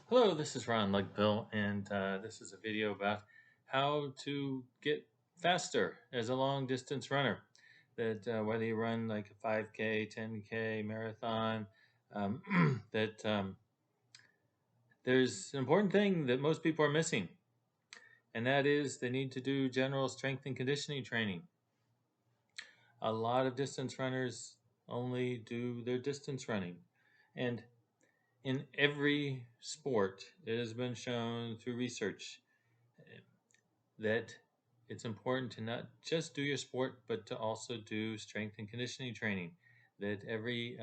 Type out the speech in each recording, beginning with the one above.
Hello, this is Ron Legbill, and this is a video about how to get faster as a long distance runner. That whether you run like a 5K, 10K, marathon, that there's an important thing that most people are missing, and that is they need to do general strength and conditioning training. A lot of distance runners only do their distance running, and in every sport, it has been shown through research that it's important to not just do your sport, but to also do strength and conditioning training. That every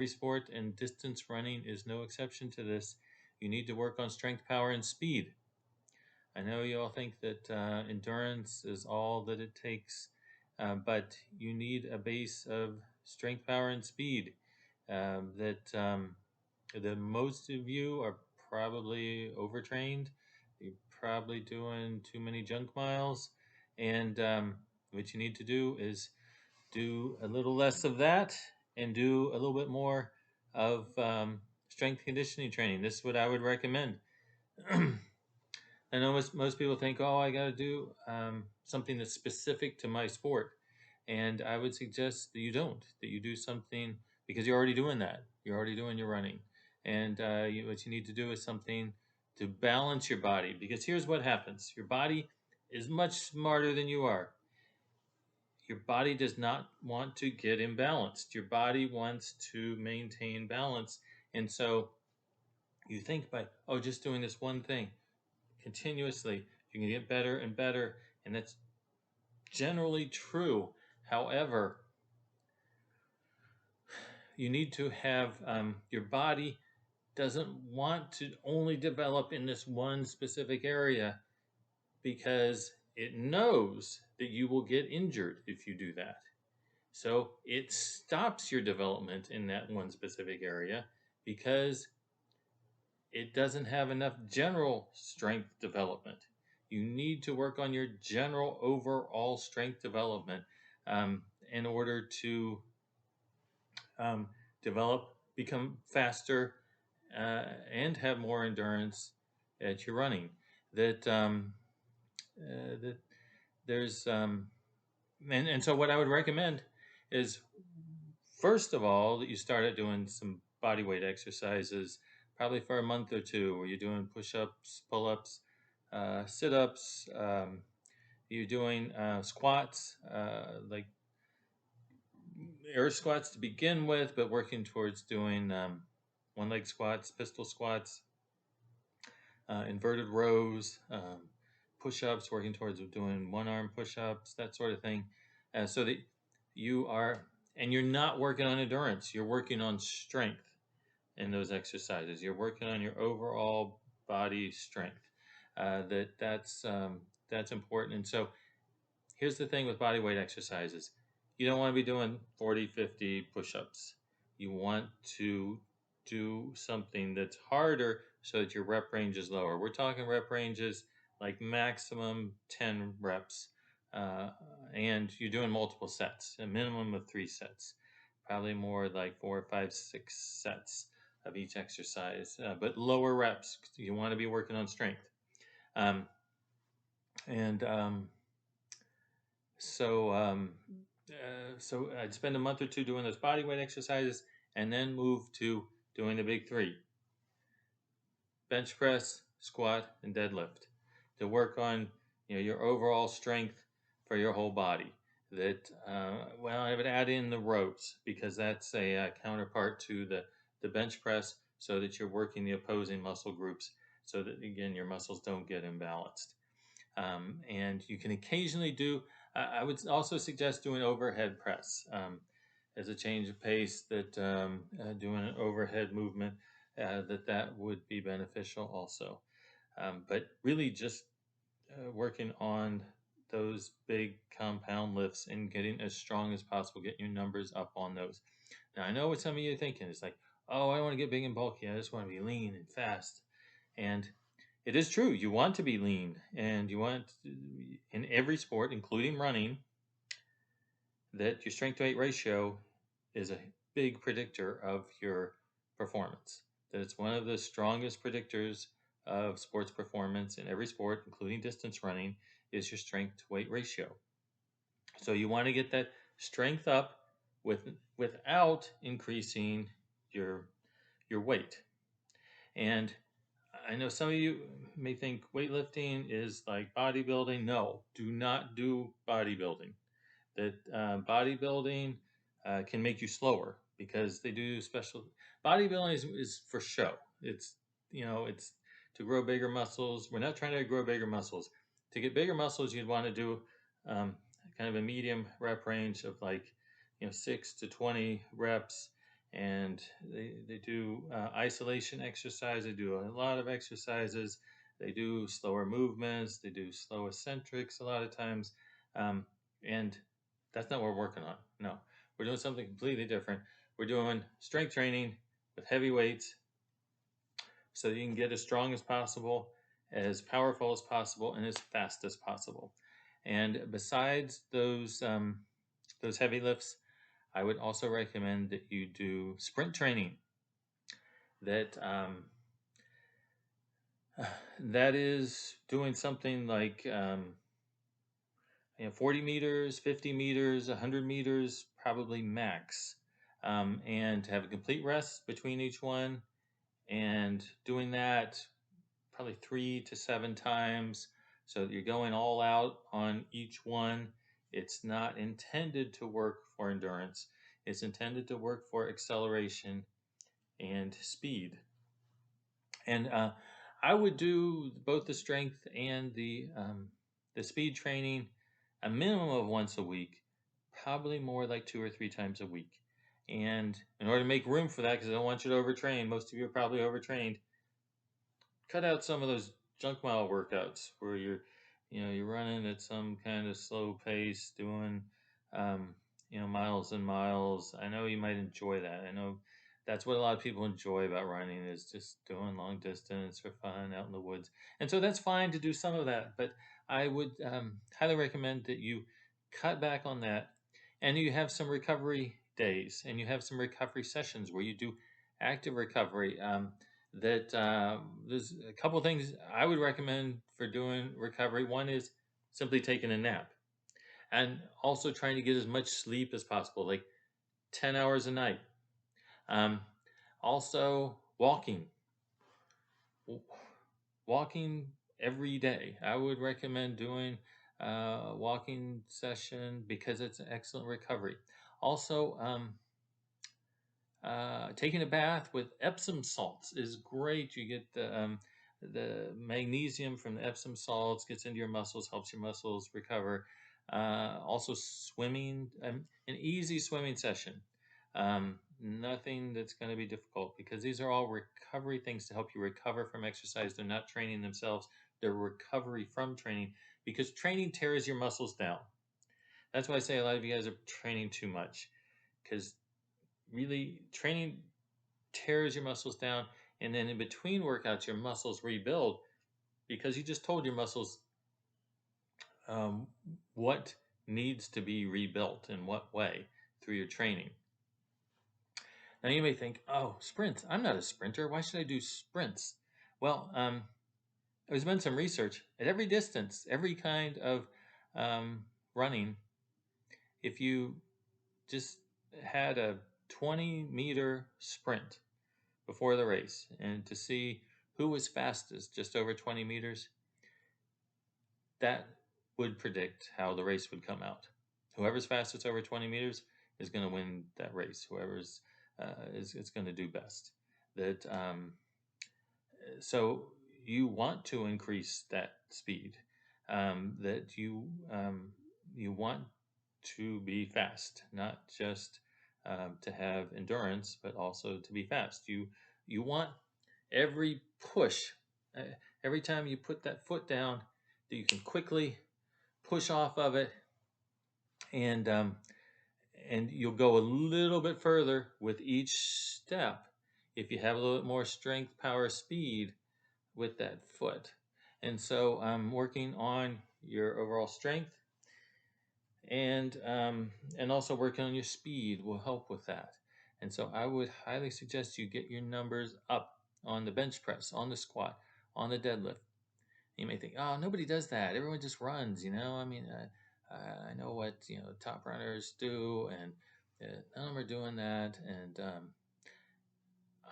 sport, and distance running is no exception to this. You need to work on strength, power, and speed. I know you all think that endurance is all that it takes, but you need a base of strength, power, and speed. The most of you are probably overtrained. You're probably doing too many junk miles. And what you need to do is do a little less of that and do a little bit more of strength conditioning training. This is what I would recommend. I know most people think, oh, I got to do something that's specific to my sport. And I would suggest that you don't, that you do something because you're already doing that. You're already doing your running. And what you need to do is something to balance your body, because here's what happens. Your body is much smarter than you are. Your body does not want to get imbalanced. Your body wants to maintain balance. And so you think by, oh, just doing this one thing continuously, you can get better and better. And that's generally true. However, you need to have your body doesn't want to only develop in this one specific area, because it knows that you will get injured if you do that. So it stops your development in that one specific area because it doesn't have enough general strength development. You need to work on your general overall strength development in order to um, develop, become faster, and have more endurance at your running. That there's and so what I would recommend is, first of all, that you started doing some body weight exercises, probably for a month or two, where you're doing push-ups, pull-ups, sit-ups. You're doing squats, like air squats to begin with, but working towards doing one-leg squats, pistol squats, inverted rows, push-ups, working towards doing one-arm push-ups, that sort of thing, so that you are, and you're not working on endurance, you're working on strength in those exercises. You're working on your overall body strength. That's important. And so here's the thing with body weight exercises. You don't want to be doing 40, 50 push-ups. You want to do something that's harder so that your rep range is lower. We're talking rep ranges like maximum 10 reps. And you're doing multiple sets, a minimum of 3 sets. Probably more like 4, 5, 6 sets of each exercise, but lower reps. You want to be working on strength. Um, and So I'd spend a month or two doing those body weight exercises, and then move to doing the big 3: bench press, squat, and deadlift, to work on your overall strength for your whole body. That well, I would add in the rows, because that's a counterpart to the bench press, so that you're working the opposing muscle groups, so that again your muscles don't get imbalanced. And you can occasionally do, I would also suggest doing overhead press as a change of pace, that doing an overhead movement, that would be beneficial also. But really just working on those big compound lifts and getting as strong as possible, getting your numbers up on those. Now, I know what some of you are thinking. It's like, oh, I don't want to get big and bulky. I just want to be lean and fast. And it is true. You want to be lean, and you want in every sport, including running, that your strength to weight ratio is a big predictor of your performance. that it's one of the strongest predictors of sports performance in every sport, including distance running, is your strength to weight ratio. So you want to get that strength up without increasing your weight. And I know some of you may think weightlifting is like bodybuilding. No, do not do bodybuilding. That bodybuilding can make you slower because they do special. Bodybuilding is for show. It's it's to grow bigger muscles. We're not trying to grow bigger muscles. To get bigger muscles, you'd want to do um, kind of a medium rep range of like 6 to 20 reps, and they do isolation exercise. They do a lot of exercises. They do slower movements. They do slow eccentrics a lot of times, and that's not what we're working on. No, we're doing something completely different. We're doing strength training with heavy weights so that you can get as strong as possible, as powerful as possible, and as fast as possible. And besides those heavy lifts, I would also recommend that you do sprint training. That that is doing something like 40 meters, 50 meters, 100 meters, probably max. And to have a complete rest between each one, and doing that probably 3 to 7 times so that you're going all out on each one. It's not intended to work for endurance. It's intended to work for acceleration and speed. And I would do both the strength and the speed training a minimum of once a week, probably more like 2 or 3 times a week. And in order to make room for that, because I don't want you to overtrain, most of you are probably overtrained, cut out some of those junk mile workouts where you're running at some kind of slow pace, doing miles and miles. I know you might enjoy that. I know that's what a lot of people enjoy about running, is just doing long distance for fun out in the woods. And so that's fine to do some of that, but I would highly recommend that you cut back on that, and you have some recovery days, and you have some recovery sessions where you do active recovery. There's a couple of things I would recommend for doing recovery. One is simply taking a nap, and also trying to get as much sleep as possible, like 10 hours a night. Um, Also, walking every day. I would recommend doing a walking session because it's an excellent recovery. Also, taking a bath with Epsom salts is great. You get the magnesium from the Epsom salts, gets into your muscles, helps your muscles recover. Also, swimming, an easy swimming session. Nothing that's going to be difficult, because these are all recovery things to help you recover from exercise. They're not training themselves, they're recovery from training, because training tears your muscles down. That's why I say a lot of you guys are training too much, because really training tears your muscles down, and then in between workouts your muscles rebuild, because you just told your muscles what needs to be rebuilt in what way through your training. Now you may think, oh, sprints, I'm not a sprinter, why should I do sprints? Well, there's been some research at every distance, every kind of running. If you just had a 20-meter sprint before the race, and to see who was fastest just over 20 meters, that would predict how the race would come out. Whoever's fastest over 20 meters is going to win that race. Whoever's is going to do best. So you want to increase that speed. That you want to be fast, not just to have endurance, but also to be fast. You want every push, every time you put that foot down, that you can quickly push off of it, and you'll go a little bit further with each step if you have a little bit more strength, power, speed with that foot. And so working on your overall strength and also working on your speed will help with that. And so I would highly suggest you get your numbers up. on the bench press, on the squat, on the deadlift. You may think, oh, nobody does that. Everyone just runs, I mean, I know what, top runners do, and none of them are doing that. And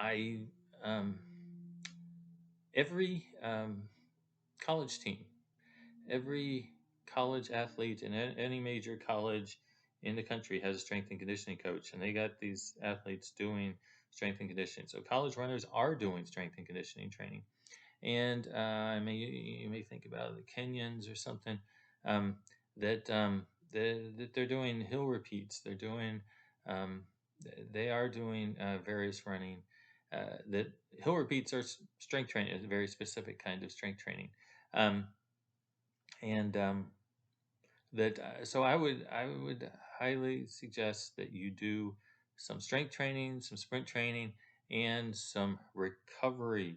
I, um, every college team, every college athlete in any major college in the country has a strength and conditioning coach, and they got these athletes doing strength and conditioning. So college runners are doing strength and conditioning training. And you may think about the Kenyans or something, um, that, that they're doing hill repeats. They're doing um, they are doing various running. That hill repeats are strength training, a very specific kind of strength training, um, and that so I would highly suggest that you do some strength training, some sprint training, and some recovery,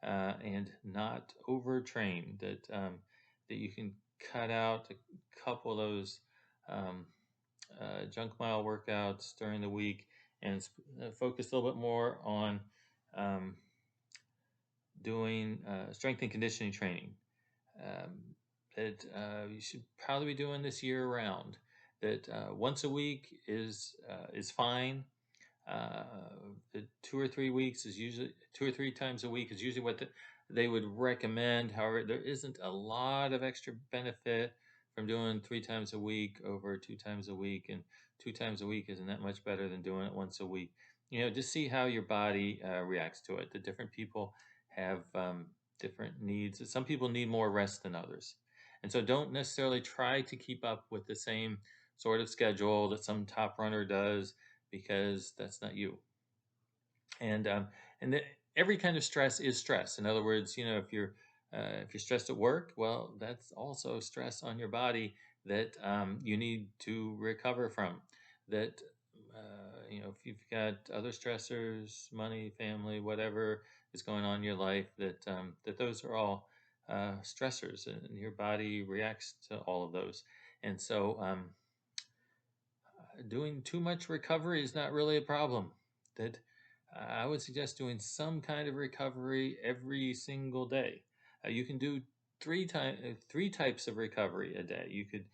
and not overtrain. That you can cut out a couple of those um, junk mile workouts during the week and focus a little bit more on um, doing strength and conditioning training, um, that you should probably be doing this year round. That once a week is fine. Uh, the 2 or 3 weeks is usually 2 or 3 times a week is usually what they would recommend. However, there isn't a lot of extra benefit from doing 3 times a week over 2 times a week, and 2 times a week isn't that much better than doing it once a week. Just see how your body reacts to it. The different people have different needs. Some people need more rest than others, and so don't necessarily try to keep up with the same sort of schedule that some top runner does, because that's not you. And every kind of stress is stress. In other words, if you're stressed at work, well, that's also stress on your body that you need to recover from. That if you've got other stressors, money, family, whatever is going on in your life, that those are all stressors, and your body reacts to all of those. And so doing too much recovery is not really a problem. That I would suggest doing some kind of recovery every single day. You can do three types of recovery a day. You could,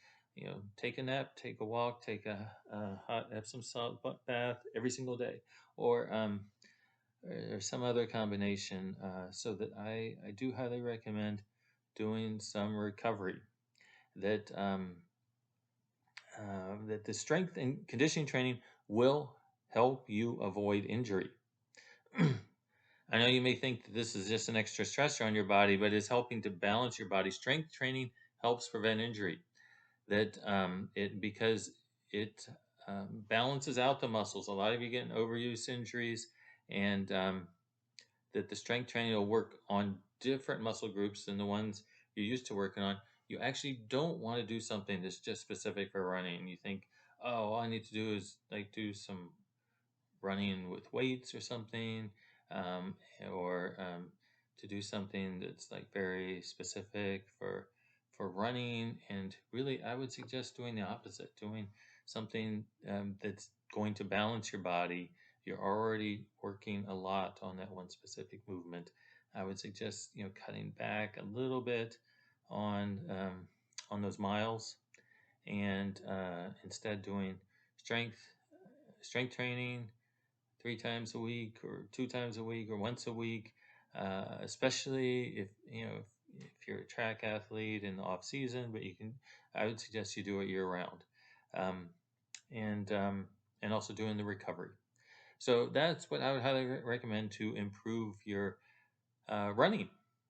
take a nap, take a walk, take a hot Epsom salt bath every single day, or or some other combination. So that I do highly recommend doing some recovery. That that the strength and conditioning training will help you avoid injury. I know you may think that this is just an extra stressor on your body, but it's helping to balance your body. Strength training helps prevent injury. That it because it balances out the muscles. A lot of you get overuse injuries, and that the strength training will work on different muscle groups than the ones you're used to working on. You actually don't want to do something that's just specific for running. You think, oh, all I need to do is like do some running with weights or something, um, or to do something that's like very specific for running. And really, I would suggest doing the opposite, doing something that's going to balance your body. You're already working a lot on that one specific movement. I would suggest cutting back a little bit on those miles, and instead doing strength strength training 3 times a week or 2 times a week or once a week, especially if you're a track athlete in the off season. But I would suggest you do it year round, um, and also doing the recovery. So that's what I would highly recommend to improve your running,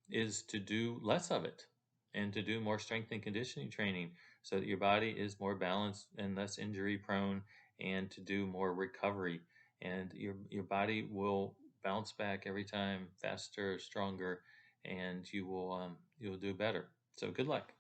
is to do less of it and to do more strength and conditioning training, so that your body is more balanced and less injury prone, and to do more recovery, and your body will bounce back every time faster, stronger, and you'll do better. So good luck.